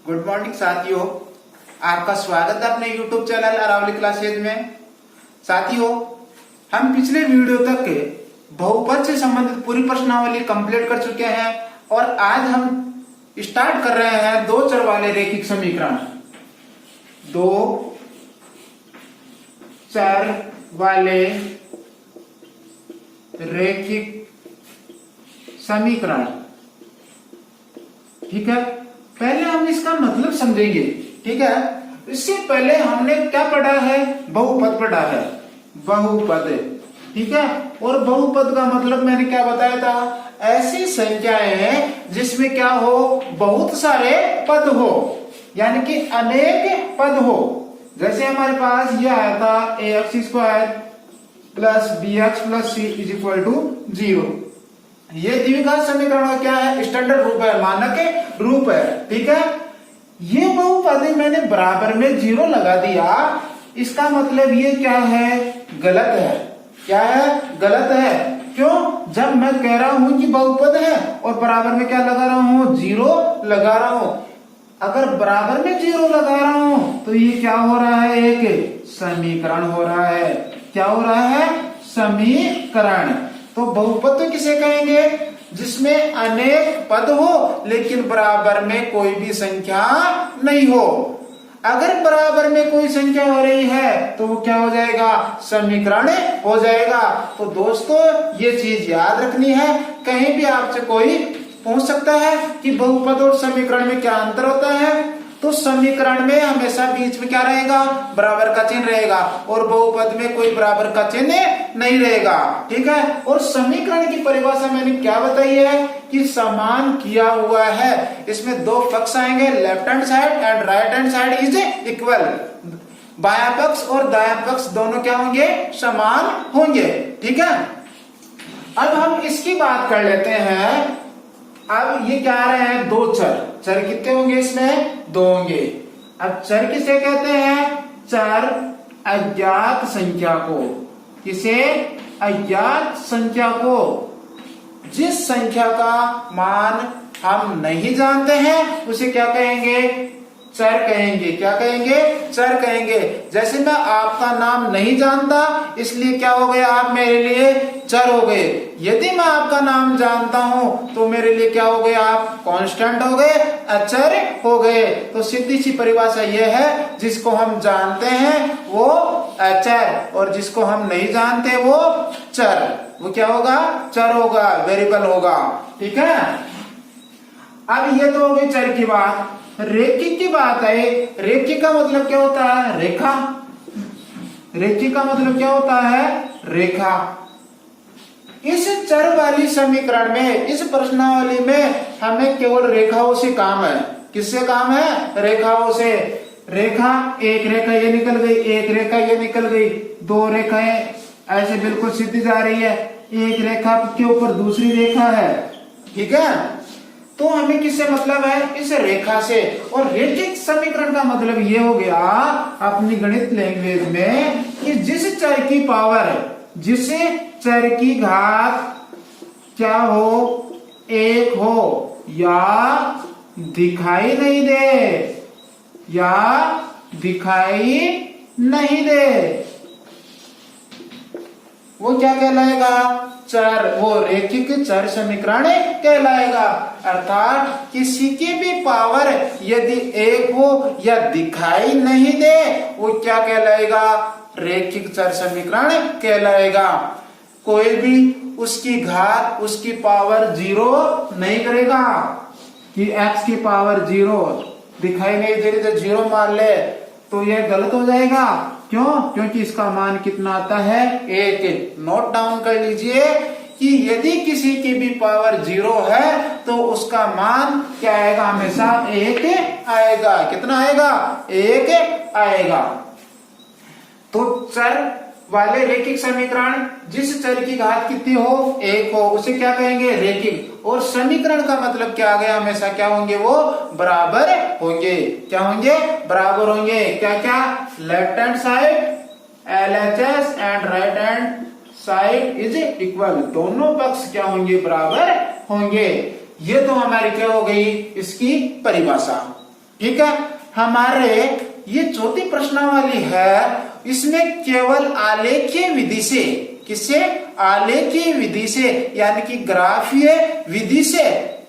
Good morning साथियों, आपका स्वागत है अपने YouTube चैनल अरावली क्लासेज में। साथियों, हम पिछले वीडियो तक बहुपद से संबंधित पूरी प्रश्नावली कंप्लीट कर चुके हैं और आज हम स्टार्ट कर रहे हैं दो चर वाले रैखिक समीकरण। दो चर वाले रैखिक समीकरण। ठीक है, पहले हम इसका मतलब समझेंगे। ठीक है, इससे पहले हमने क्या पढ़ा है? बहुपद पढ़ा है, बहुपद। ठीक है, और बहुपद का मतलब मैंने क्या बताया था? ऐसी संख्याएं हैं जिसमें क्या हो, बहुत सारे पद हो, यानी कि अनेक पद हो। जैसे हमारे पास ये आया था ax² plus bx plus c is equal to 0। ये द्विघात समीकरण का क्या है? स्टैंडर्ड रूप है, मानक रूप है। ठीक है, ये बहुपद मैंने बराबर में 0 लगा दिया, इसका मतलब ये क्या है? गलत है। क्या है? गलत है। क्यों? जब मैं कह रहा हूं कि बहुपद है और बराबर में क्या लगा रहा हूं? 0 लगा रहा हूं। अगर बराबर में 0 लगा रहा हूं तो ये क्या हो रहा है? एक समीकरण हो रहा है। क्या हो रहा है? समीकरण। तो बहुपद तो किसे कहेंगे? जिसमें अनेक पद हो लेकिन बराबर में कोई भी संख्या नहीं हो। अगर बराबर में कोई संख्या हो रही है तो वो क्या हो जाएगा? समीकरण हो जाएगा। तो दोस्तों, ये चीज याद रखनी है। कहीं भी आपसे कोई पूछ सकता है कि बहुपद और समीकरण में क्या अंतर होता है, तो समीकरण में हमेशा बीच में क्या रहेगा? बराबर का चिन्ह रहेगा, और बहुपद में कोई बराबर का चिन्ह नहीं रहेगा। ठीक है, और समीकरण की परिभाषा मैंने क्या बताई है कि समान किया हुआ है। इसमें दो पक्ष आएंगे, left hand side and right hand side is equal. बायां पक्ष और दायां पक्ष दोनों क्या होंगे? समान होंगे। ठीक है, अब हम इसकी बात कर लेते हैं। अब ये क्या आ रहे हैं? दो चर। चर कितने होंगे इसमें? 2 होंगे। अब चर किसे कहते हैं? चर अज्ञात संख्या को। किसे? अज्ञात संख्या को। जिस संख्या का मान हम नहीं जानते हैं उसे क्या कहेंगे? चर कहेंगे। क्या कहेंगे? चर कहेंगे। जैसे मैं आपका नाम नहीं जानता, इसलिए क्या हो गए? आप मेरे लिए चर हो गए। यदि मैं आपका नाम जानता हूं तो मेरे लिए क्या हो गए? आप कांस्टेंट हो गए, अचर हो गए। तो सीधी सी परिभाषा यह है, जिसको हम जानते हैं वो अचर और जिसको हम नहीं जानते वो चर। वो क्या होगा? चर होगा, वेरिएबल होगा। ठीक है, अब ये तो हो गई चर की बात। रेखिक की बात है। रेखिक का मतलब क्या होता है? रेखा। रेखिक का मतलब क्या होता है? रेखा। इस चर वाली समीकरण में, इस प्रश्नावली में हमें केवल रेखाओं से काम है। किससे काम है? रेखाओं से। रेखा, एक रेखा ये निकल गई, एक रेखा ये निकल गई, 2 रेखाएं ऐसे बिल्कुल सीधी जा रही है, एक रेखा के ऊपर दूसरी रेखा है। ठीक है, तो हमें किससे मतलब है? इस रेखा से। और रैखिक समीकरण का मतलब ये हो गया अपनी गणित लैंग्वेज में कि जिस चर की पावर, जिस चर की घात क्या हो? 1 हो, या दिखाई नहीं दे, या दिखाई नहीं दे, वो क्या कहलाएगा? चर। वो रैखिक चर समीकरण कहलाएगा। अर्थात किसी की भी पावर यदि 1 हो या दिखाई नहीं दे, वो क्या कहलाएगा? रैखिक चर समीकरण कहलाएगा। कोई भी उसकी घात, उसकी पावर 0 नहीं करेगा कि x की पावर 0 दिखाई नहीं दे रही तो 0 मान ले, तो यह गलत हो जाएगा। क्यों? क्योंकि इसका मान कितना आता है? 1। नोट डाउन कर लीजिए कि यदि किसी की भी पावर 0 है तो उसका मान क्या आएगा? हमेशा 1 आएगा। कितना आएगा? 1 आएगा। तो चर वाले रैखिक समीकरण, जिस चर की घात कितनी हो? 1 हो, उसे क्या कहेंगे? रैखिक। और समीकरण का मतलब क्या आ गया? हमेशा क्या होंगे? वो बराबर होंगे। क्या होंगे? बराबर होंगे। क्या क्या? Left hand side LHS and right hand side is equal. दोनों पक्ष क्या होंगे? बराबर होंगे। ये तो हमारी क्या हो गई? इसकी परिभाषा। ठीक है। हमारे ये चौथी प्रश्नावली है, इसमें केवल आलेखीय विधि से, किससे? आलेखीय विधि से यानी कि ग्राफीय विधि से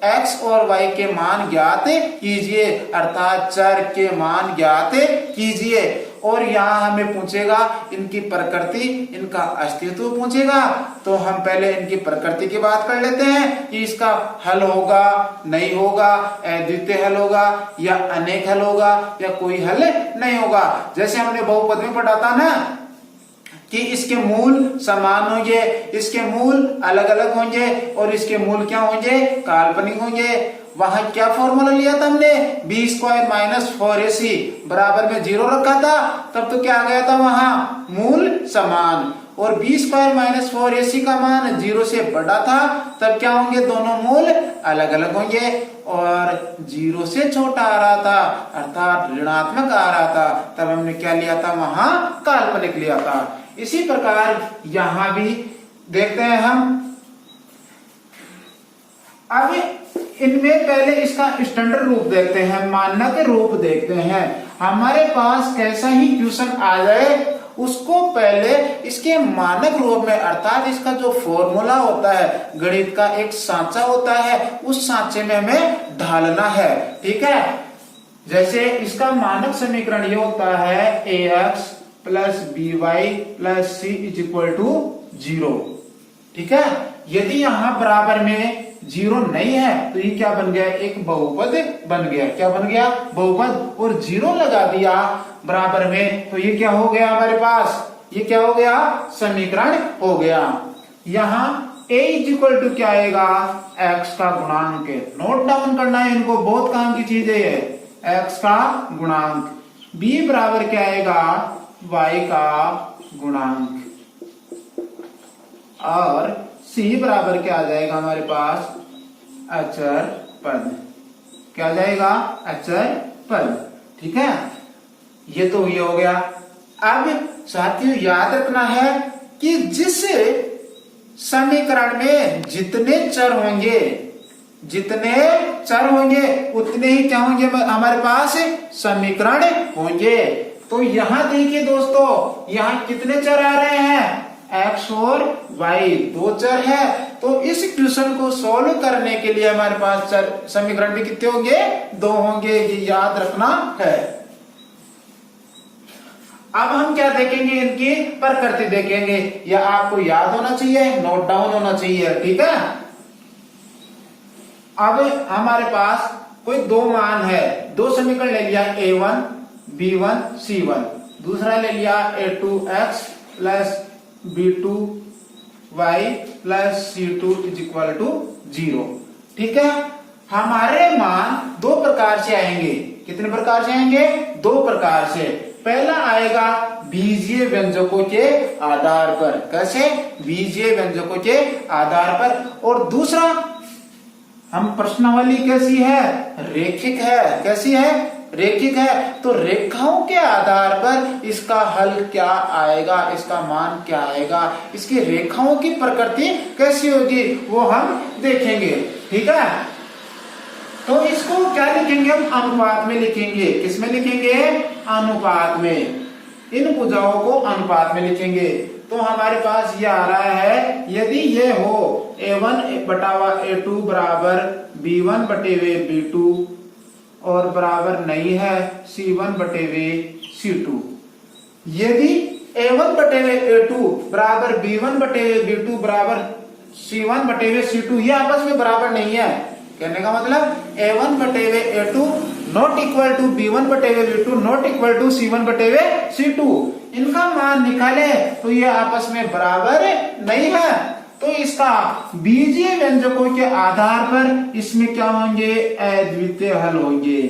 x और y के मान ज्ञात कीजिए, अर्थात चर के मान ज्ञात कीजिए। और यहाँ हमें पूछेगा इनकी प्रकृति, इनका अस्तित्व पूछेगा। तो हम पहले इनकी प्रकृति की बात कर लेते हैं कि इसका हल होगा, नहीं होगा, अद्वितीय हल होगा या अनेक हल होगा या कोई हल नहीं होगा। जैसे हमने बहुपद में पढ़ा था ना कि इसके मूल समान होंगे, इसके मूल अलग अलग होंगे और इसके मूल क्या होंगे? काल्पनिक होंगे। वहां क्या फॉर्मूला लिया था हमने? बी स्क्वायर माइनस 4ac बराबर में 0 रखा था, तब तो क्या आ गया था वहां? मूल समान। और बी स्क्वायर माइनस 4ac का मान 0 से बड़ा था, तब क्या होंगे? दोनों मूल अलग अलग होंगे। और 0 से छोटा आ रहा था अर्थात ऋणात्मक आ रहा था, तब हमने क्या लिया था? वहां काल्पनिक लिया था। इसी प्रकार यहां भी देखते हैं हम। अब इनमें पहले इसका स्टैंडर्ड रूप देखते हैं, मानक रूप देखते हैं। हमारे पास कैसा ही क्वेश्चन आ जाए उसको पहले इसके मानक रूप में, अर्थात इसका जो फॉर्मूला होता है, गणित का एक सांचा होता है, उस सांचे में हमें ढालना है। ठीक है। जैसे इसका मानक समीकरण ये होता है ax plus by plus c is equal to 0। ठीक है। यदि यहां बराबर में 0 नहीं है तो ये क्या बन गया? एक बहुपद बन गया। क्या बन गया? बहुपद। और 0 लगा दिया बराबर में तो ये क्या हो गया हमारे पास? ये क्या हो गया? समीकरण हो गया। यहाँ a इज इक्वल टू क्या आएगा? x का गुणांक। नोट डाउन करना है इनको, बहुत काम की चीज है ये। x का गुणांक। b बराबर क्या आएगा? y का गुणांक। और c बराबर क्या आ जाएगा हमारे पास? अचर पद। क्या आ जाएगा? अचर पद। ठीक है। ये तो ये हो गया। अब साथियों याद रखना है कि जिस समीकरण में जितने चर होंगे, जितने चर होंगे उतने ही क्या होंगे हमारे पास? समीकरण होंगे। तो यहां देखिए दोस्तों, यहां कितने चर आ रहे हैं? x और y, 2 चर है। तो इस क्वेश्चन को सॉल्व करने के लिए हमारे पास चर समीकरण भी कितने होंगे? 2 होंगे। ये याद रखना है। अब हम क्या देखेंगे? इनकी प्रकृति देखेंगे। यह आपको याद होना चाहिए, नोट डाउन होना चाहिए। ठीक है। अब हमारे पास कोई 2 मान है, 2 समीकरण ले लिया a1 b1 c1, दूसरा ले लिया a2x plus b2y plus c2 is equal to 0। ठीक है। हमारे मान 2 प्रकार से आएंगे। कितने प्रकार से आएंगे? 2 प्रकार से। पहला आएगा बीजीय व्यंजकों के आधार पर। कैसे? बीजीय व्यंजकों के आधार पर। और दूसरा, हम प्रश्नावली कैसी है? रेखिक है। कैसी है? रेखिक है। तो रेखाओं के आधार पर इसका हल क्या आएगा, इसका मान क्या आएगा, इसकी रेखाओं की प्रकृति कैसी होगी वो हम देखेंगे। ठीक है। तो इसको क्या लिखेंगे? हम अनुपात में लिखेंगे। किसमें लिखेंगे? अनुपात में। इन भुजाओं को अनुपात में लिखेंगे। तो हमारे पास ये आ रहा है, यदि ये हो a1 बटावा a2 बराबर b1 बटे वे b2 और बराबर नहीं है c1 बटे वे c2। यदि a1 बटे वे a2 बराबर b1 बटे वे b2 बराबर c1 बटे वे c2, ये आपस में बराबर नहीं है। कहने का मतलब a1 बटे वे a2 not equal to b1 बटे वे b2 not equal to c1 बटे वे c2। इनका मान निकाले तो ये आपस में बराबर नहीं है। तो इसका बीजीय व्यंजकों के आधार पर इसमें क्या होंगे? अद्वितीय हल होंगे।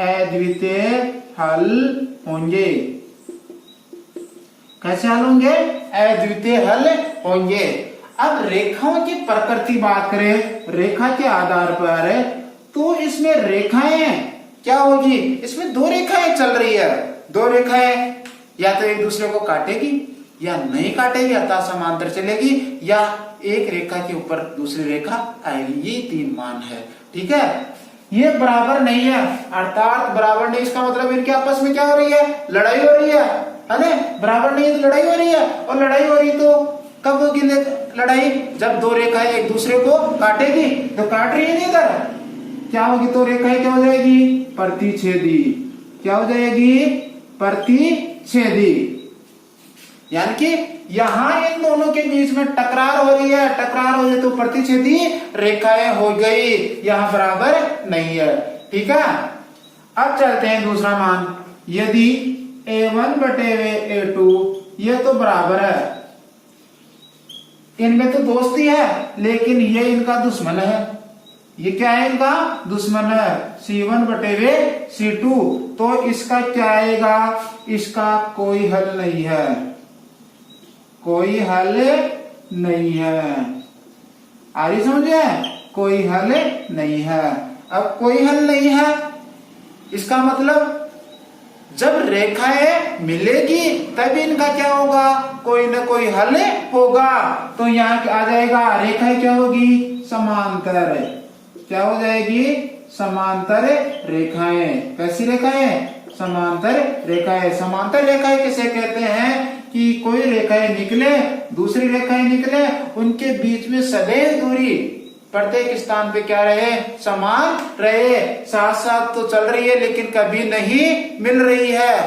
अद्वितीय हल होंगे। कैसे हल होंगे? अद्वितीय हल होंगे। अब रेखाओं की प्रकृति बात करें, रेखा के आधार पर, तो इसमें रेखाएं क्या होगी? इसमें 2 रेखाएं चल रही है। 2 रेखाएं या तो एक दूसरे को काटेगी या नहीं काटेगी, अर्थात समांतर चलेगी, या एक रेखा के ऊपर दूसरी रेखा आएगी। ये 3 मान है। ठीक है। ये बराबर नहीं है, अर्थात बराबर नहीं इसका मतलब इनके आपस में क्या हो रही है, लड़ाई हो रही है ना। बराबर नहीं है तो लड़ाई हो रही है, और लड़ाई हो रही तो कब होगी लड़ाई, जब दो रेखाएं एक दूसरे को काटेगी। तो काट रही है नहीं इधर, क्या होगी, तो रेखाएं क्या हो जाएगी, प्रतिच्छेदी। क्या हो जाएगी, प्रतिच्छेदी। यानी कि यहां इन दोनों के बीच में टकरार हो रही है, टकरार हो रही तो प्रतिच्छेदी रेखाएं हो गई, यहां बराबर नहीं है। ठीक है, अब चलते हैं दूसरा मान। यदि a1 बटे a2 ये तो बराबर है, इनमें तो दोस्ती है, लेकिन ये इनका दुश्मन है। ये क्या है, इनका दुश्मन है, C1 बटे C2। तो इसका क्या आएगा, इसका कोई हल नहीं है, कोई हल नहीं है। आ रही समझे, कोई हल नहीं है। अब कोई हल नहीं है इसका मतलब जब रेखाएं मिलेगी तभी इनका क्या होगा, कोई ना कोई हल होगा। तो यहाँ आ जाएगा, रेखाएं क्या होगी, समांतर। क्या हो जाएगी, समांतर रेखाएं। कैसी रेखाएं, समांतर रेखाएं। समांतर रेखाएं किसे कहते हैं कि कोई रेखाएं निकले, दूसरी रेखाएं निकले, उनके बीच में सदैव दूरी प्रत्येक स्थान पे क्या रहे, समान रहे। साथ साथ तो चल रही है लेकिन कभी नहीं मिल रही है,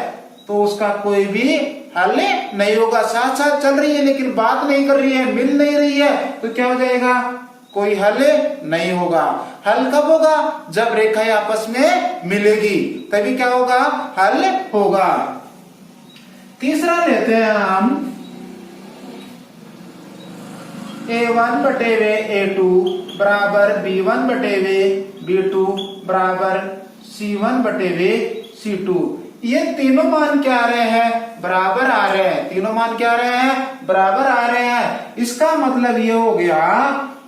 तो उसका कोई भी हल नहीं होगा। साथ साथ चल रही है लेकिन बात नहीं कर रही है, मिल नहीं रही है, तो क्या हो जाएगा, कोई हल नहीं होगा। हल कब होगा, जब रेखाएं आपस में मिलेगी तभी क्या होगा, हल होगा। तीसरा लेते हैं हम, a1 बटे a2 बराबर b1 बटे b2 बराबर c1 बटे c2। ये तीनों मान क्या आ रहे हैं, बराबर आ रहे हैं। तीनों मान क्या आ रहे हैं, बराबर आ रहे हैं। इसका मतलब ये हो गया,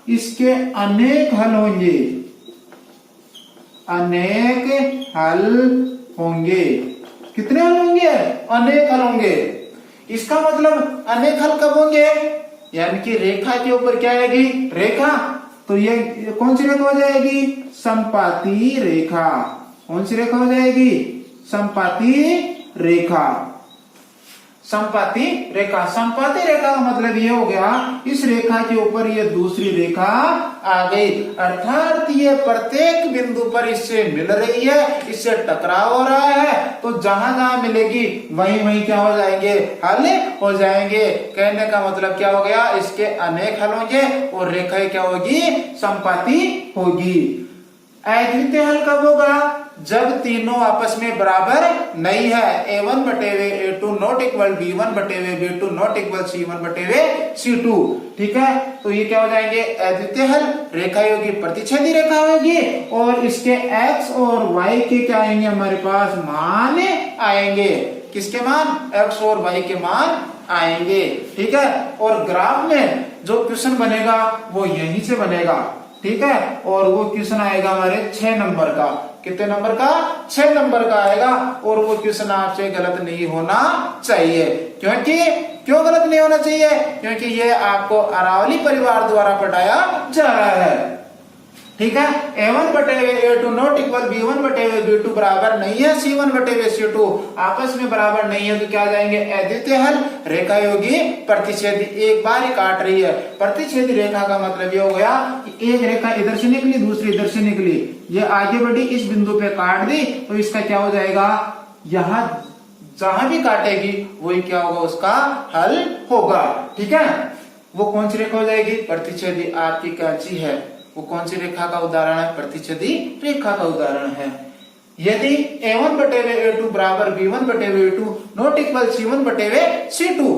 इसके अनेक हल होंगे, अनेक हल होंगे। कितने हल होंगे, अनेक हल होंगे। इसका मतलब अनेक हल कब होंगे, यानी कि रेखा के ऊपर क्या आएगी, रेखा। तो ये कौन सी रेखा हो जाएगी, संपाती रेखा। कौन सी रेखा हो जाएगी, संपाती रेखा। संपाती रेखा, संपाती रेखा का मतलब ये हो गया, इस रेखा के ऊपर ये दूसरी रेखा आ गई, अर्थात ये प्रत्येक बिंदु पर इससे मिल रही है, इससे टकराव हो रहा है। तो जहां जहां मिलेगी वहीं वहीं क्या हो जाएंगे, हल हो जाएंगे। कहने का मतलब क्या हो गया, इसके अनेक हल होंगे और रेखाएं क्या होगी, संपाती होगी। अद्वितीय हल कब होगा, जब तीनों आपस में बराबर नहीं है। a1 बटे a2 नॉट इक्वल b1 बटे b2 नॉट इक्वल c1 बटे c2। ठीक है, तो ये क्या हो जाएंगे, अद्वितीय हल। रेखा होगी प्रतिच्छेदी रेखा होगी, और इसके x और y के क्या आएंगे, हमारे पास मान आएंगे। किसके मान, x और y के मान आएंगे। ठीक है, और ग्राफ में जो क्वेश्चन बनेगा वो यहीं से बनेगा। ठीक है, और वो क्वेश्चन आएगा हमारे 6 नंबर का। कितने नंबर का, 6 नंबर का आएगा। और वो क्वेश्चन आपसे गलत नहीं होना चाहिए। क्यों गलत नहीं होना चाहिए, क्योंकि ये आपको अरावली परिवार द्वारा पढ़ाया जा रहा है। ठीक है, a1 बटे a2 नॉट इक्वल b1 बटे b2 बराबर नहीं है c1 बटे c2, आपस में बराबर नहीं है, तो क्या जाएंगे, अद्वितीय हल। रेखा होगी प्रतिच्छेदी, एक बार ही काट रही है। प्रतिच्छेदी रेखा का मतलब ये हो गया कि एक रेखा इधर से निकली, दूसरी इधर से निकली, ये आगे बढ़ी, इस बिंदु पे काट दी, तो इसका क्या हो जाएगा, यहां जहां भी काटेगी वही क्या होगा, उसका हल होगा। ठीक है, वो कौन सी रेखा हो जाएगी, प्रतिच्छेदी। आपकी कैंची है, वो कौन सी रेखा का उदाहरण है, प्रतिच्छेदी रेखा का उदाहरण है। यदि a1 बटे a2 बराबर b1 बटे b2 नॉट इक्वल c1 बटे c2,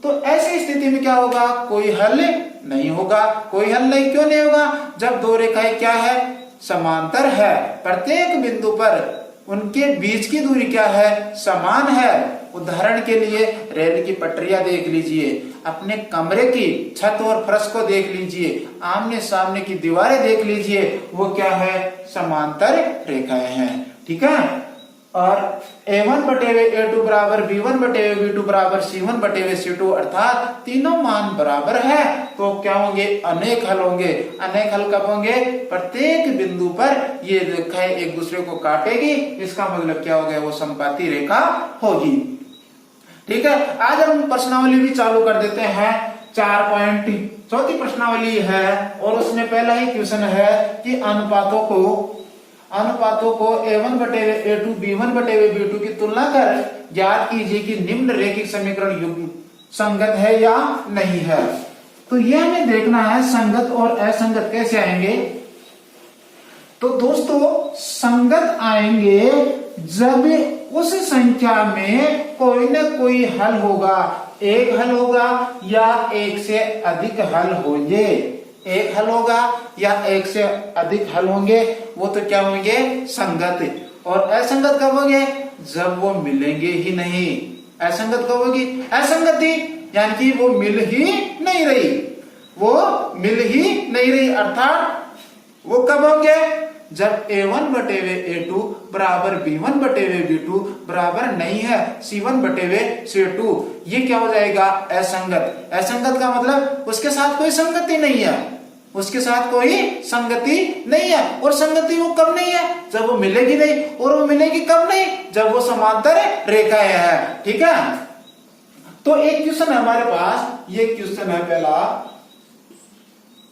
तो ऐसी स्थिति में क्या होगा, कोई हल नहीं होगा। कोई हल नहीं, क्यों नहीं होगा, जब दो रेखाएं क्या है, समांतर है, प्रत्येक बिंदु पर उनके बीच की दूरी क्या है, समान है। उदाहरण के लिए रेल की पटरियां देख लीजिए, अपने कमरे की छत और फर्श को देख लीजिए, आमने सामने की दीवारें देख लीजिए, वो क्या है, समांतर रेखाएं हैं। ठीक है, और A1 बटेवे A2 बराबर B1 बटेवे B2 बराबर C1 बटेवे C2 अर्थात तीनों मान बराबर है तो क्या होंगे, अनेक हल होंगे। अनेक हल कब होंगे, प्रत्येक बिंदु पर ये रेखाएं एक दूसरे को काटेगी, इसका मतलब क्या हो गया, वो समपाती रेखा होगी। ठीक है, आज हम प्रश्नावली भी चालू कर देते हैं। 4 पॉइंट चौथी प्रश्नावली है और उसमें पहला ही क्वेश्चन है कि अनुपातों को A1 बटेवे A2 B1 बटेवे B2 की तुलना कर ज्ञात कीजिए कि निम्न रैखिक समीकरण युग्म संगत है या नहीं है। तो यह हमें देखना है संगत और असंगत कैसे आएंगे। तो दोस्तों संगत आएंगे जब उस संख्या में कोई ना कोई हल होगा, एक हल होगा या एक से अधिक हल होंगे। एक हल होगा या एक से अधिक हल होंगे, वो तो क्या होंगे, संगत। और असंगत कब होंगे, जब वो मिलेंगे ही नहीं। असंगत कब होगी, असंगति यानी कि वो मिल ही नहीं रही, वो मिल ही नहीं रही। अर्थात वो कब होंगे, जब A1 बटेवे A2 बराबर B1 बटेवे B2 बराबर नहीं है C1 बटेवे C2। ये क्या हो जाएगा, असंगत। असंगत का मतलब उसके साथ कोई संगति नहीं है, उसके साथ कोई संगति नहीं है। और संगति वो कब नहीं है, जब वो मिलेगी नहीं। और वो मिलेगी कब नहीं, जब वो समांतर रेखाएं है। ठीक है, तो एक क्वेश्चन है हमारे पास, ये क्वेश्चन है पहला,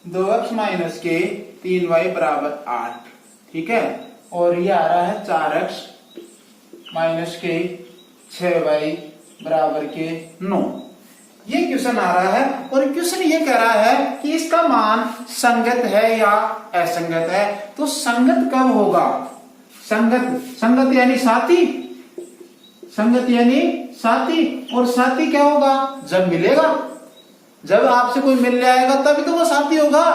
2x माइनस के 3y बराबर 8। ठीक है, और ये आ रहा है 4x माइनस के 6y बराबर के 9। ये क्वेश्चन आ रहा है और क्वेश्चन ये कह रहा है कि इसका मान संगत है या असंगत है। तो संगत कब होगा, संगत यानी साथी, संगत यानी साथी। और साथी क्या होगा, जब मिलेगा, जब आपसे कोई मिलने आएगा तभी तो वो साथी होगा।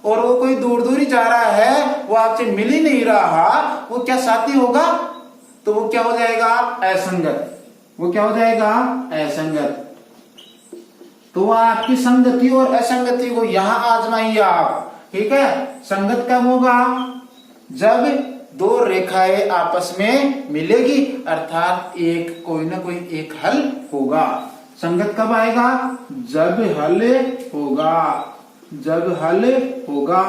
और वो कोई दूर दूर ही जा रहा है, वो आपसे मिल ही नहीं रहा, वो क्या साथी होगा, तो वो क्या हो जाएगा, असंगत। वो क्या हो जाएगा, असंगत। तो आपकी संगति और असंगति को यहां आजमाइए आप। ठीक है, संगत कब होगा, जब दो रेखाएं आपस में मिलेगी, अर्थात एक कोई ना कोई एक हल होगा। संगत कब आएगा, जब हल होगा, जब हल होगा।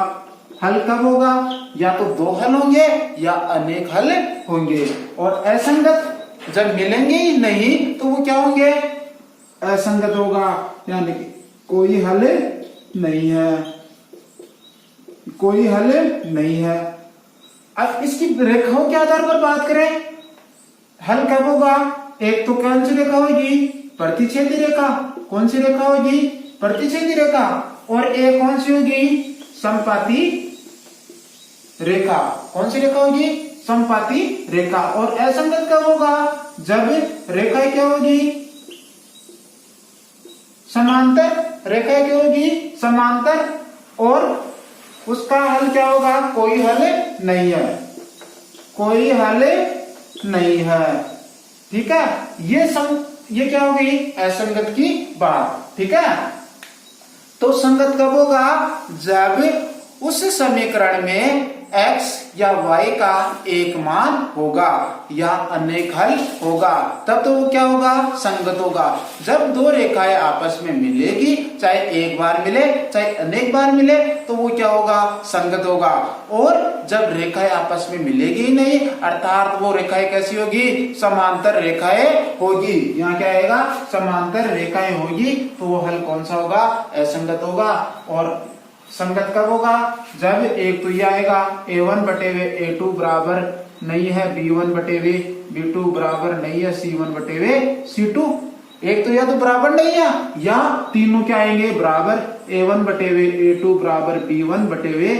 हल कब होगा, या तो दो हल होंगे या अनेक हल होंगे। और असंगत जब मिलेंगे ही नहीं तो वो क्या होंगे, असंगत होगा, यानी कि कोई हल नहीं है, कोई हल नहीं है। अब इसकी रेखाओं के आधार पर बात करें, हल कब होगा, एक तो कौन सी रेखा होगी, प्रतिच्छेदी रेखा। कौन सी रेखा होगी, प्रतिच्छेदी रेखा। और एक कौन सी होगी, समपाती रेखा। कौन सी रेखा होगी, समपाती रेखा। और असंगत कब होगा, जब रेखा क्या होगी, समांतर। रेखा क्या होगी, समांतर। और उसका हल क्या होगा, कोई हल नहीं है, कोई हल नहीं है। ठीक है, ये क्या हो गई, असंगत की बात। ठीक है, तो संगत कब होगा, जब उस समीकरण में x या y का एक मान होगा या अनेक हल होगा, तब तो वो क्या होगा, संगत होगा। जब दो रेखाएं आपस में मिलेगी, चाहे एक बार मिले चाहे अनेक बार मिले, तो वो क्या होगा, संगत होगा। और जब रेखाएं आपस में मिलेगी ही नहीं, अर्थात वो रेखाएं कैसी होगी, समांतर रेखाएं होगी। यहाँ क्या आएगा, समांतर रेखाएं होगी, तो वो हल कौन सा होगा, असंगत होगा। और संगत कब होगा, जब एक तो ये आएगा A1 बटेवे A2 बराबर नहीं है B1 बटेवे B2 बराबर नहीं है C1 बटेवे C2। एक तो या तो बराबर नहीं है, या तीनों क्या आएंगे बराबर, A1 बटेवे A2 बराबर B1 बटेवे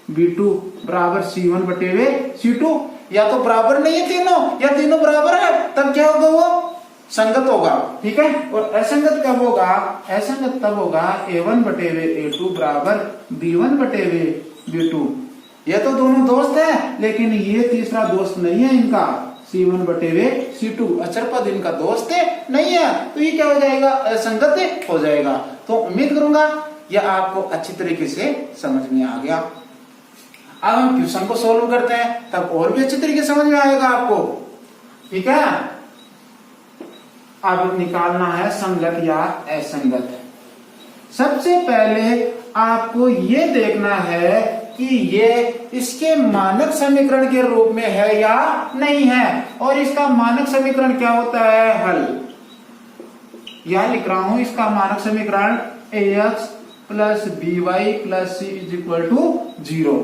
B2 बराबर C1 बटेवे C2। या तो बराबर नहीं है तीनों, या तीनों बराबर है, तब क्या होगा, वो संगत होगा। ठीक है, और असंगत कब होगा, असंगत तब होगा A1 बटेवे A2 बराबर B1 बटेवे B2। ये तो दोनों दोस्त हैं, लेकिन ये तीसरा दोस्त नहीं है इनका, C1 बटेवे C2 अचर पद इनका दोस्त नहीं है, तो ये क्या हो जाएगा, असंगत हो जाएगा। तो उम्मीद करूंगा यह आपको अच्छी तरीके से समझ में आ गया। अब हम क्वेश्चन को सोल्व करते हैं, तब और भी अच्छे तरीके समझ में आएगा आपको। ठीक है, अब निकालना है संगत या असंगत। सबसे पहले आपको ये देखना है कि ये इसके मानक समीकरण के रूप में है या नहीं है, और इसका मानक समीकरण क्या होता है, हल। यहां लिख रहा हूं इसका मानक समीकरण ax plus by plus C is equal to 0।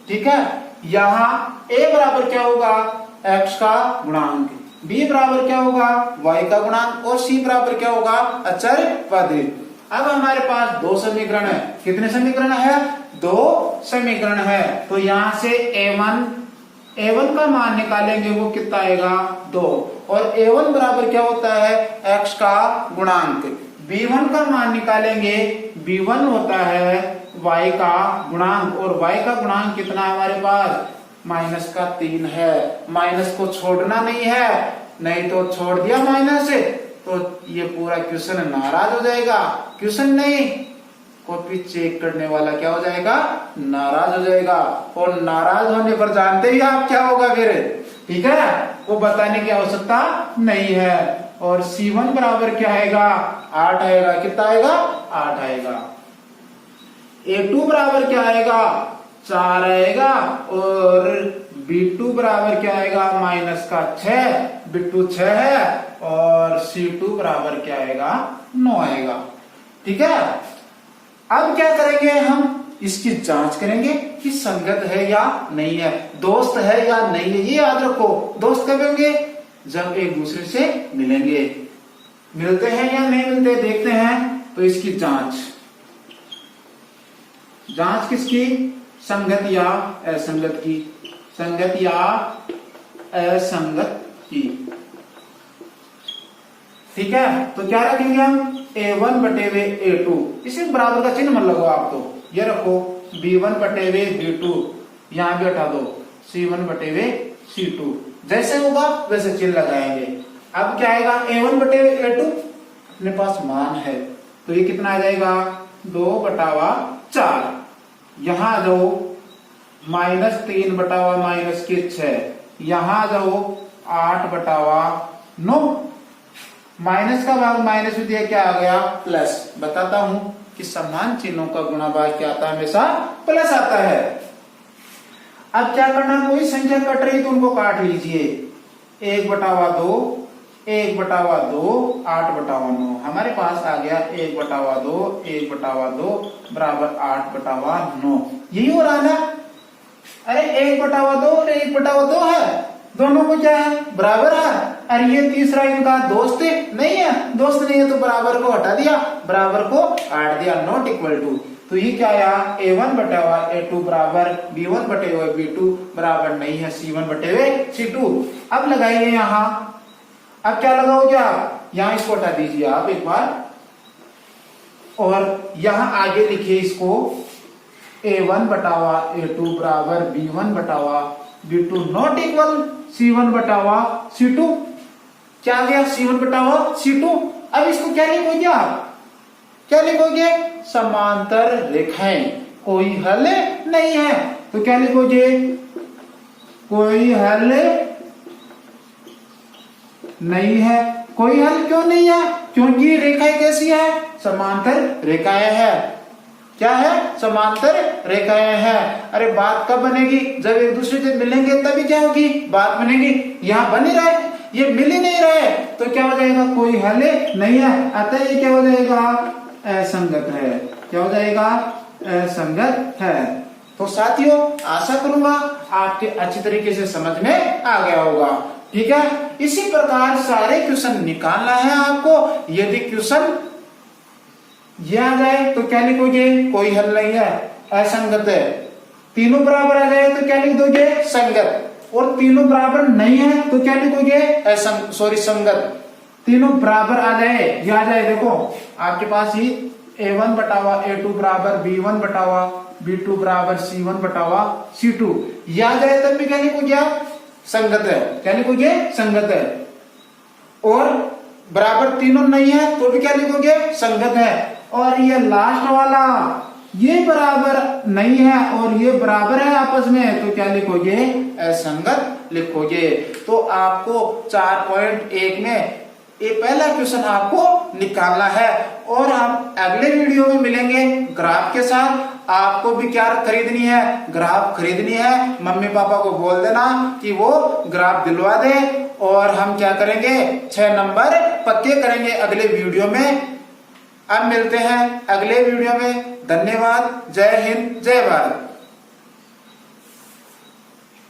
ठीक है, यहां a बराबर क्या होगा, x का गुणांक, b बराबर क्या होगा, y का गुणांक, और c बराबर क्या होगा, अचर पद। अब हमारे पास दो समीकरण है। कितने समीकरण है, दो समीकरण है। तो यहां से a1 का मान निकालेंगे, वो कितना आएगा, 2, और a1 बराबर क्या होता है, x का गुणांक। b1 का मान निकालेंगे, b1 होता है y का गुणांक, और y का गुणांक कितना है हमारे पास, -3 है। माइनस को छोड़ना नहीं है, नहीं तो छोड़ दिया माइनस तो ये पूरा क्वेश्चन नाराज हो जाएगा। क्वेश्चन नहीं, कॉपी चेक करने वाला क्या हो जाएगा, नाराज हो जाएगा, और नाराज होने पर जानते ही आप क्या होगा फिर। ठीक है, वो बताने की आवश्यकता नहीं है। और C1 बराबर क्या आएगा, 8 आएगा। कितना आएगा, 8 आएगा। A2 बराबर क्या आएगा, 4 आएगा। और B2 बराबर क्या आएगा, -6, B2 6 है। और C2 बराबर क्या आएगा, 9 आएगा। ठीक है, अब क्या करेंगे, हम इसकी जांच करेंगे कि संगत है या नहीं है, दोस्त है या नहीं है। ये याद रखो, दोस्त कब होंगे, जब एक दूसरे से मिलेंगे। मिलते हैं या नहीं मिलते, देखते हैं। तो इसकी जांच किसकी, संगत या असंगत की, संगत या असंगत की। ठीक है, तो क्या रखेंगे हम, a1 बटेवे a2, इसे बराबर का चिन्ह मत लगाओ आप, तो ये रखो b1 बटेवे b2, यहां भी हटा दो, c1 बटेवे c2। जैसे होगा वैसे चिन्ह लगाएंगे। अब क्या आएगा, a1 बटेवे a2, अपने पास मान है, तो ये कितना आ जाएगा, 2/4। यहां आ जाओ, -3/-6, यहां आ जाओ 8/9। माइनस का भाग माइनस में दिया, क्या आ गया, प्लस। बताता हूं कि समान चिन्हों का गुणा भाग क्या आता है, हमेशा प्लस आता है। अब क्या करना, कोई संख्या कट रही तो उनको काट लीजिए। 1/2, 1/2, 8/9। हमारे पास आ गया 1/2 बराबर 8/9। यही हो रहा ना, अरे 1/2 और 1/2 है, दोनों को क्या है, बराबर है। अरे ये तीसरा इनका दोस्त नहीं है, दोस्त नहीं है तो बराबर को हटा दिया, बराबर को काट दिया, नॉट इक्वल टू। तो ये क्या आया, a1/a2 बराबर b1/b2 बराबर नहीं है c1/c2। अब लगाइए यहां, अब क्या लगाओगे आप, यहां इसको हटा दीजिए आप एक बार, और यहां आगे लिखिए इसको, a1/a2 बराबर b1/b2 नॉट इक्वल c1/c2। क्या आ गया, c1/c2। अब इसको क्या लिखोगे आप, क्या लिखोगे, समांतर रेखाएं, कोई हल नहीं है। तो क्या लिखोगे, कोई हल नहीं है। कोई हल क्यों नहीं है, क्योंकि रेखाएं कैसी है, समांतर रेखाएं है। क्या है, समांतर रेखाएं हैं। अरे बात कब बनेगी, जब एक दूसरे से मिलेंगे तभी क्या होगी, बात बनेगी। यहाँ बन ही रहे, ये मिल ही नहीं रहे, तो क्या हो जाएगा, कोई हल नहीं है। अतः ये क्या हो जाएगा, असंगत है। क्या हो जाएगा, असंगत है। तो साथियों, आशा करूंगा आपके अच्छी तरीके से समझ में आ गया होगा। ठीक है, इसी प्रकार सारे क्वेश्चन निकालना है आपको। यदि क्वेश्चन ये आ जाए तो क्या लिखोगे, कोई हल नहीं है, असंगत है। तीनों बराबर आ जाए तो क्या लिख दोगे, संगत। और तीनों बराबर नहीं है तो क्या लिखोगे, संगत। तीनों बराबर आ जाए, ये आ जाए, देखो आपके पास ही a1/a2 बराबर b1/b2 बराबर c1/c2, ये आ जाए तब भी क्या लिखोगे आप, संगत है। क्या लिखोगे, संगत है। और बराबर तीनों नहीं है तो भी क्या लिखोगे, संगत है। और ये लास्ट वाला ये बराबर नहीं है और ये बराबर है आपस में, तो क्या लिखोगे, असंगत लिखोगे। तो आपको 4.1 में ये पहला क्वेश्चन आपको निकालना है। और हम अगले वीडियो में मिलेंगे ग्राफ के साथ। आपको भी क्या खरीदनी है, ग्राफ खरीदनी है। मम्मी पापा को बोल देना कि वो ग्राफ दिलवा दे, और हम क्या करेंगे, 6 नंबर पक्के करेंगे अगले वीडियो में। अब मिलते हैं अगले वीडियो में। धन्यवाद। जय हिंद, जय भारत।